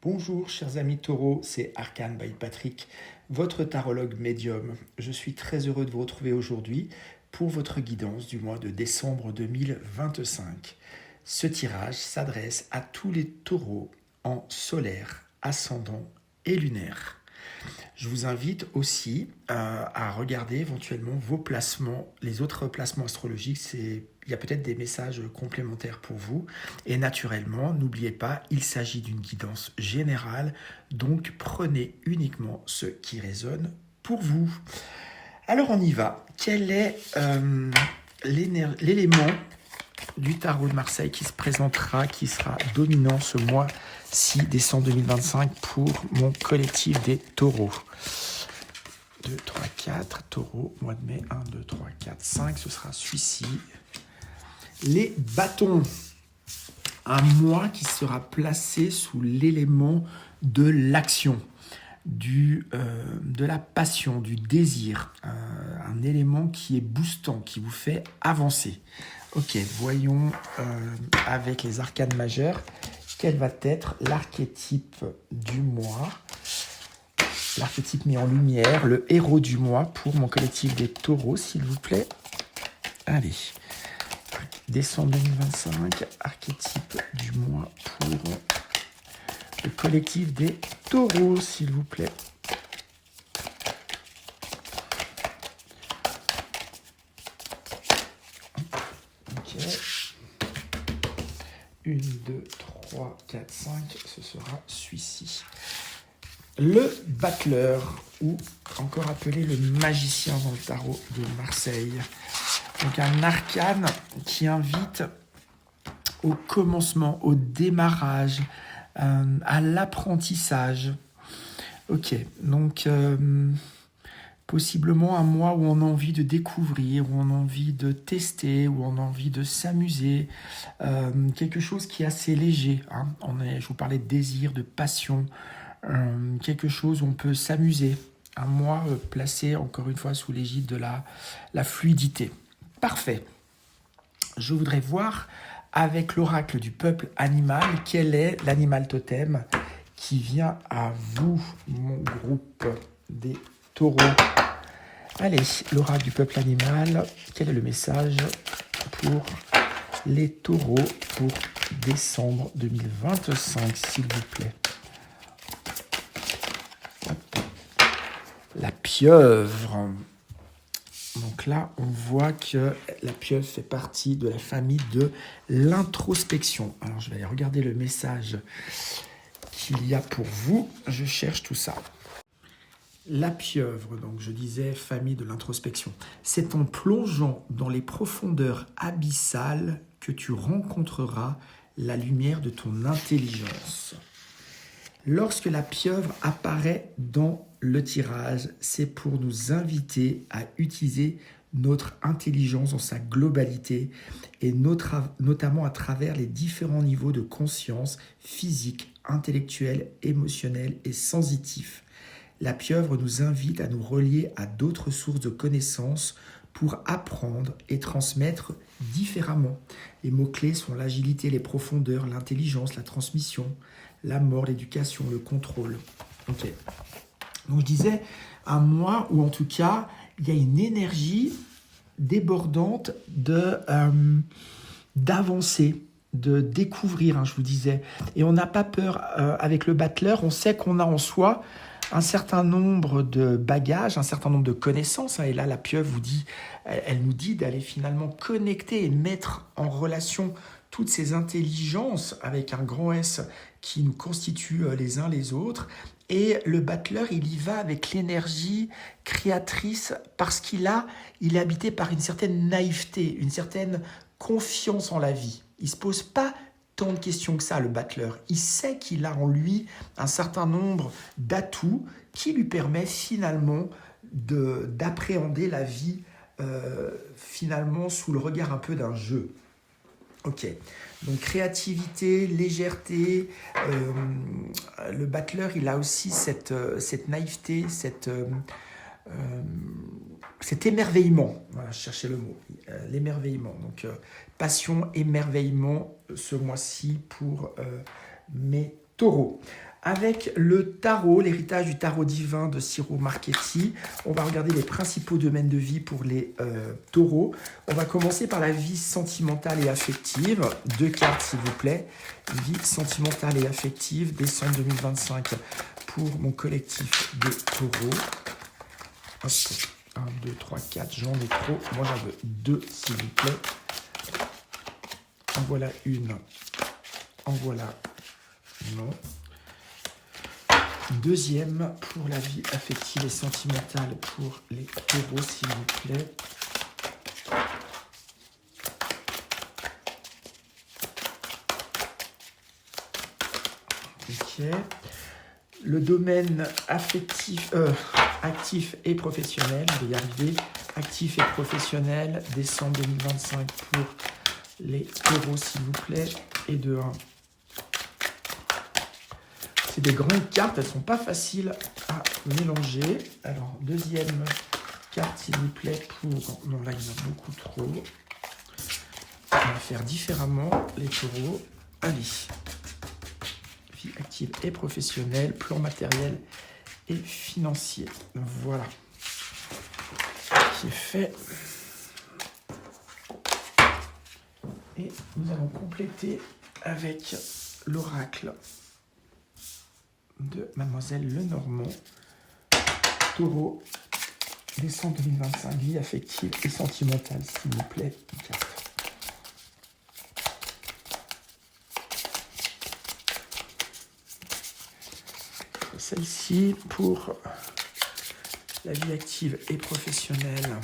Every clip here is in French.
Bonjour chers amis taureaux, c'est Arcane by Patrick, votre tarologue médium. Je suis très heureux de vous retrouver aujourd'hui pour votre guidance du mois de décembre 2025. Ce tirage s'adresse à tous les taureaux en solaire, ascendant et lunaire. Je vous invite aussi à regarder éventuellement vos placements, les autres placements astrologiques. Il y a peut-être des messages complémentaires pour vous. Et naturellement, n'oubliez pas, il s'agit d'une guidance générale. Donc, prenez uniquement ce qui résonne pour vous. Alors, on y va. Quel est l'élément du tarot de Marseille qui se présentera, qui sera dominant ce mois-ci, décembre 2025, pour mon collectif des taureaux? 2, 3, 4, taureau, mois de mai, 1, 2, 3, 4, 5, ce sera celui-ci. Les bâtons, un mois qui sera placé sous l'élément de l'action, de la passion, du désir, un élément qui est boostant, qui vous fait avancer. Ok, voyons avec les arcanes majeures, quel va être l'archétype du mois. L'archétype mis en lumière, le héros du mois pour mon collectif des taureaux, s'il vous plaît. Allez, décembre 2025, archétype du mois pour le collectif des taureaux, s'il vous plaît. Ok. 1, 2, 3, 4, 5, ce sera celui-ci. Le battleur, ou encore appelé le magicien dans le tarot de Marseille. Donc un arcane qui invite au commencement, au démarrage, à l'apprentissage. Ok, donc possiblement un mois où on a envie de découvrir, où on a envie de tester, où on a envie de s'amuser. Quelque chose qui est assez léger. Hein. Je vous parlais de désir, de passion. Quelque chose où on peut s'amuser. Un mois placé encore une fois sous l'égide de la fluidité. Parfait. Je voudrais voir avec l'oracle du peuple animal quel est l'animal totem qui vient à vous, mon groupe des taureaux. Allez, l'oracle du peuple animal, quel est le message pour les taureaux pour décembre 2025, s'il vous plaît? La pieuvre. Donc là, on voit que la pieuvre fait partie de la famille de l'introspection. Alors, je vais aller regarder le message qu'il y a pour vous. Je cherche tout ça. La pieuvre, donc je disais famille de l'introspection. C'est en plongeant dans les profondeurs abyssales que tu rencontreras la lumière de ton intelligence. Lorsque la pieuvre apparaît dans le tirage, c'est pour nous inviter à utiliser notre intelligence dans sa globalité et notamment à travers les différents niveaux de conscience physique, intellectuelle, émotionnelle et sensitif. La pieuvre nous invite à nous relier à d'autres sources de connaissances pour apprendre et transmettre différemment. Les mots-clés sont l'agilité, les profondeurs, l'intelligence, la transmission, la mort, l'éducation, le contrôle. Ok. Donc je disais, un mois où en tout cas, il y a une énergie débordante d'avancer, de découvrir, hein, je vous disais. Et on n'a pas peur avec le battleur, on sait qu'on a en soi un certain nombre de bagages, un certain nombre de connaissances. Hein, et là, la pieuvre elle nous dit d'aller finalement connecter et mettre en relation toutes ces intelligences avec un grand S qui nous constituent les uns les autres. Et le battleur, il y va avec l'énergie créatrice parce qu'il est habité par une certaine naïveté, une certaine confiance en la vie. Il ne se pose pas tant de questions que ça, le battleur. Il sait qu'il a en lui un certain nombre d'atouts qui lui permet finalement d'appréhender la vie finalement sous le regard un peu d'un jeu. Ok, donc créativité, légèreté, le battleur, il a aussi cette naïveté, cet émerveillement, voilà, je cherchais le mot, l'émerveillement. Donc passion, émerveillement ce mois-ci pour mes taureaux. Avec le tarot, l'héritage du tarot divin de Ciro Marchetti, on va regarder les principaux domaines de vie pour les taureaux. On va commencer par la vie sentimentale et affective. 2 cartes, s'il vous plaît. Vie sentimentale et affective, décembre 2025 pour mon collectif de taureaux. Hop. 1, 2, 3, 4, j'en ai trop. Moi, j'en veux 2, s'il vous plaît. En voilà une. En voilà. Non. Deuxième pour la vie affective et sentimentale pour les taureaux, s'il vous plaît. Ok. Le domaine affectif, actif et professionnel, je vais y arriver. Actif et professionnel, décembre 2025 pour les taureaux, s'il vous plaît. Et de 1. C'est des grandes cartes, elles ne sont pas faciles à mélanger. Alors, deuxième carte, s'il vous plaît, pour... Non, là, il y en a beaucoup trop. On va faire différemment, les taureaux. Allez. Vie active et professionnelle, plan matériel et financier. Voilà. C'est fait. Et nous allons compléter avec l'oracle de Mademoiselle Lenormand. Taureau, décembre 2025, vie affective et sentimentale, s'il vous plaît. Celle-ci pour la vie active et professionnelle,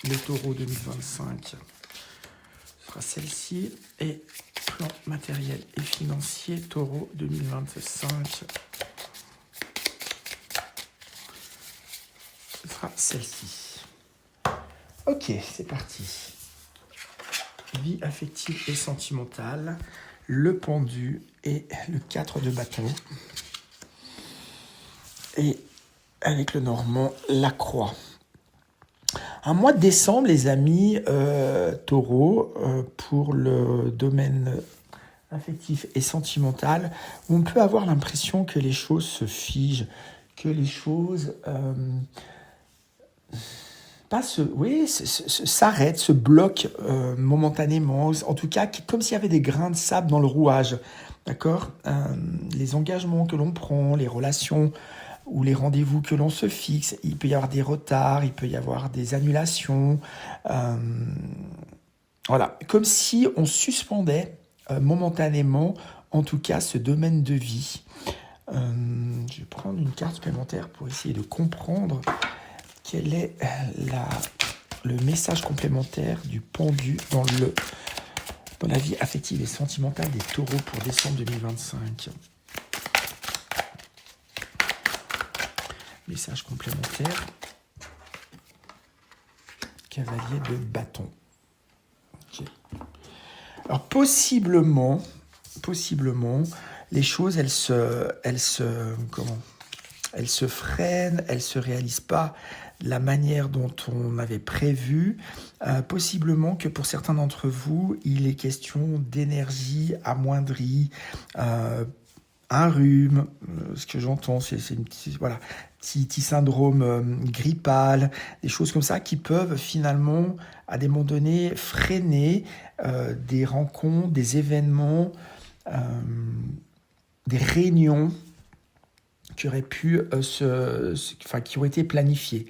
le taureau 2025. Ce sera celle-ci. Et plan matériel et financier, taureau 2025. Ce sera celle-ci. Ok, c'est parti. Vie affective et sentimentale, le pendu et le 4 de bâton. Et avec le normand, la croix. Un mois de décembre, les amis taureaux, pour le domaine affectif et sentimental, on peut avoir l'impression que les choses se figent, que les choses s'arrêtent, se bloquent momentanément, en tout cas comme s'il y avait des grains de sable dans le rouage. D'accord, les engagements que l'on prend, les relations ou les rendez-vous que l'on se fixe, il peut y avoir des retards, il peut y avoir des annulations. Voilà, comme si on suspendait momentanément, en tout cas, ce domaine de vie. Je vais prendre une carte supplémentaire pour essayer de comprendre quel est le message complémentaire du pendu dans la vie affective et sentimentale des taureaux pour décembre 2025. Message complémentaire. Cavalier de bâton. Okay. Alors possiblement, les choses, elles se freinent, elles se réalisent pas de la manière dont on avait prévu. Possiblement que pour certains d'entre vous, il est question d'énergie amoindrie, un rhume, ce que j'entends, c'est petit syndrome grippal, des choses comme ça qui peuvent finalement, à des moments donnés, freiner des rencontres, des événements, des réunions qui auraient pu qui ont été planifiées.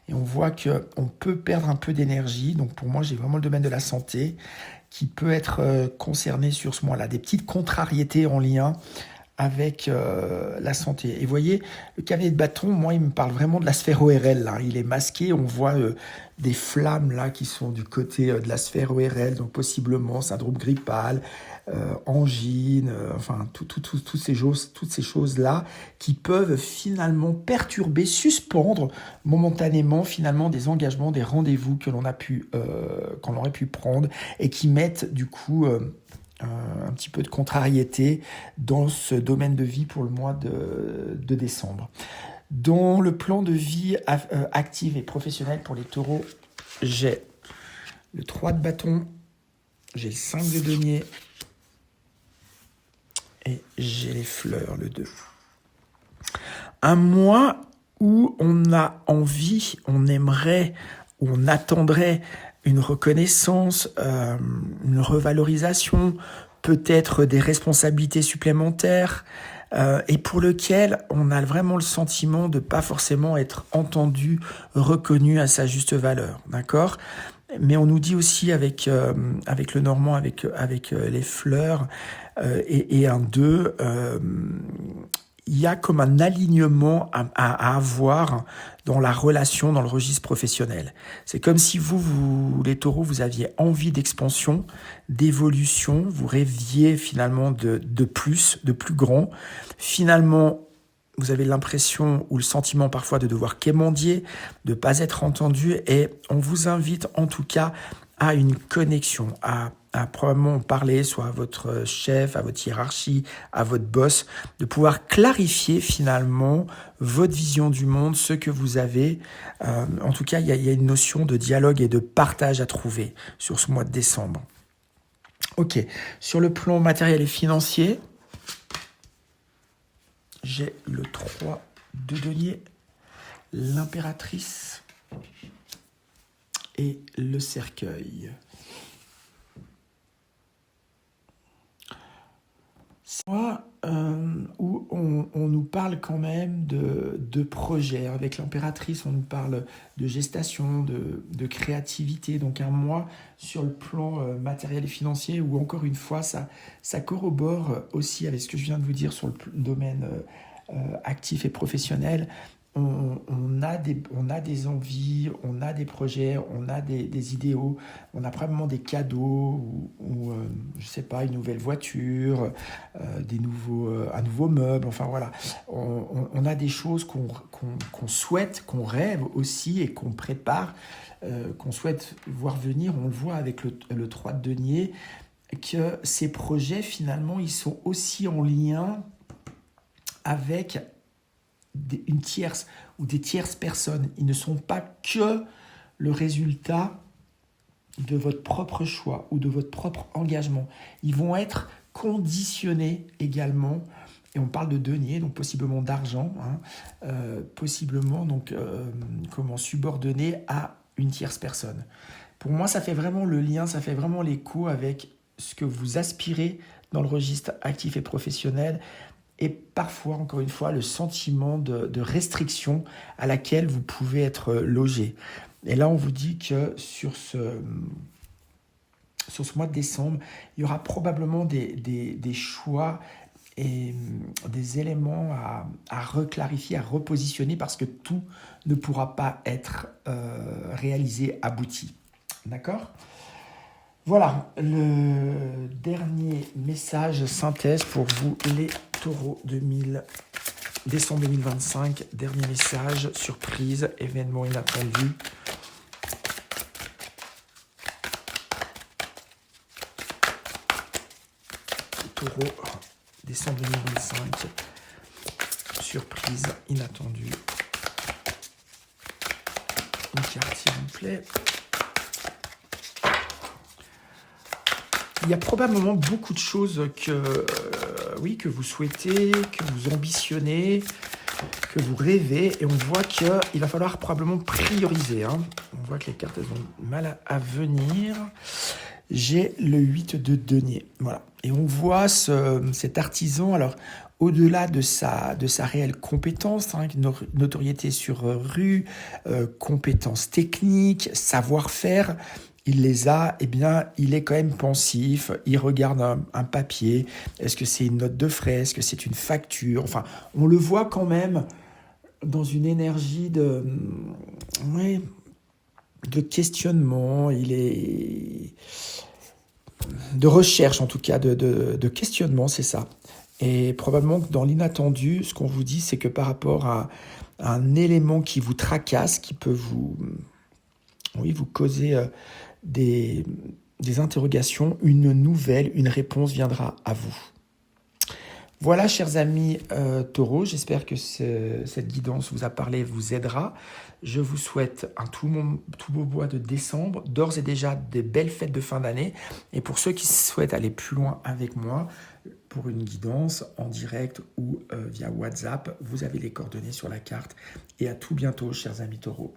Et on voit qu'on peut perdre un peu d'énergie. Donc pour moi, j'ai vraiment le domaine de la santé qui peut être concerné sur ce mois-là. Des petites contrariétés en lien avec la santé. Et vous voyez, le cavalier de bâton, moi, il me parle vraiment de la sphère ORL. Là. Il est masqué, on voit des flammes là qui sont du côté de la sphère ORL, donc possiblement syndrome grippal, angine, toutes ces choses-là qui peuvent finalement perturber, suspendre momentanément finalement des engagements, des rendez-vous qu'on aurait pu prendre et qui mettent du coup un petit peu de contrariété dans ce domaine de vie pour le mois de décembre. Dans le plan de vie active et professionnel pour les taureaux, j'ai le 3 de bâton, j'ai le 5 de denier et j'ai les fleurs, le 2. Un mois où on a envie, on aimerait, où on attendrait une reconnaissance, une revalorisation, peut-être des responsabilités supplémentaires, et pour lequel on a vraiment le sentiment de pas forcément être entendu, reconnu à sa juste valeur, d'accord? Mais on nous dit aussi avec le normand, avec les fleurs et un 2, il y a comme un alignement à avoir dans la relation, dans le registre professionnel. C'est comme si vous, les taureaux, vous aviez envie d'expansion, d'évolution, vous rêviez finalement de plus grand. Finalement, vous avez l'impression ou le sentiment parfois de devoir quémander, de ne pas être entendu, et on vous invite en tout cas à une connexion, à probablement parler soit à votre chef, à votre hiérarchie, à votre boss, de pouvoir clarifier finalement votre vision du monde, ce que vous avez. En tout cas, il y a une notion de dialogue et de partage à trouver sur ce mois de décembre. Ok, sur le plan matériel et financier, j'ai le 3 de denier, l'impératrice et le cercueil. Moi, où on nous parle quand même de projets. Avec l'impératrice, on nous parle de gestation, de créativité. Donc un mois sur le plan matériel et financier, où encore une fois, ça corrobore aussi avec ce que je viens de vous dire sur le domaine actif et professionnel. On a des envies, on a des projets, on a des idéaux, on a probablement des cadeaux ou je sais pas, une nouvelle voiture, un nouveau meuble, enfin voilà. On a des choses qu'on souhaite, qu'on rêve aussi et qu'on prépare, qu'on souhaite voir venir. On le voit avec le 3 de denier, que ces projets finalement, ils sont aussi en lien avec une tierce ou des tierces personnes. Ils ne sont pas que le résultat de votre propre choix ou de votre propre engagement. Ils vont être conditionnés également, et on parle de denier, donc possiblement d'argent, possiblement donc subordonné à une tierce personne. Pour moi, ça fait vraiment le lien, ça fait vraiment l'écho avec ce que vous aspirez dans le registre actif et professionnel, et parfois, encore une fois, le sentiment de restriction à laquelle vous pouvez être logé. Et là, on vous dit que sur ce mois de décembre, il y aura probablement des choix et des éléments à reclarifier, à repositionner, parce que tout ne pourra pas être réalisé, abouti. D'accord ? Voilà, le dernier message synthèse pour vous, les taureaux, décembre 2025. Dernier message, surprise, événement inattendu. Taureau, décembre 2025. Surprise, inattendue. Une carte, s'il vous plaît. Il y a probablement beaucoup de choses que vous souhaitez, que vous ambitionnez, que vous rêvez, et on voit qu'il va falloir probablement prioriser. On voit que les cartes elles ont mal à venir. J'ai le 8 de denier. Voilà. Et on voit cet artisan, alors au-delà de sa réelle compétence, notoriété sur rue, compétences techniques, savoir-faire, il les a, il est quand même pensif, il regarde un papier, est-ce que c'est une note de frais, est-ce que c'est une facture, enfin, on le voit quand même dans une énergie de questionnement, il est de recherche en tout cas, de questionnement, c'est ça. Et probablement que dans l'inattendu, ce qu'on vous dit, c'est que par rapport à un élément qui vous tracasse, qui peut vous causer des interrogations, une réponse viendra à vous. Voilà, chers amis taureaux, j'espère que cette guidance vous a parlé, vous aidera. Je vous souhaite un tout beau mois de décembre, d'ores et déjà des belles fêtes de fin d'année. Et pour ceux qui souhaitent aller plus loin avec moi, pour une guidance en direct ou via WhatsApp, vous avez les coordonnées sur la carte. Et à tout bientôt, chers amis taureaux.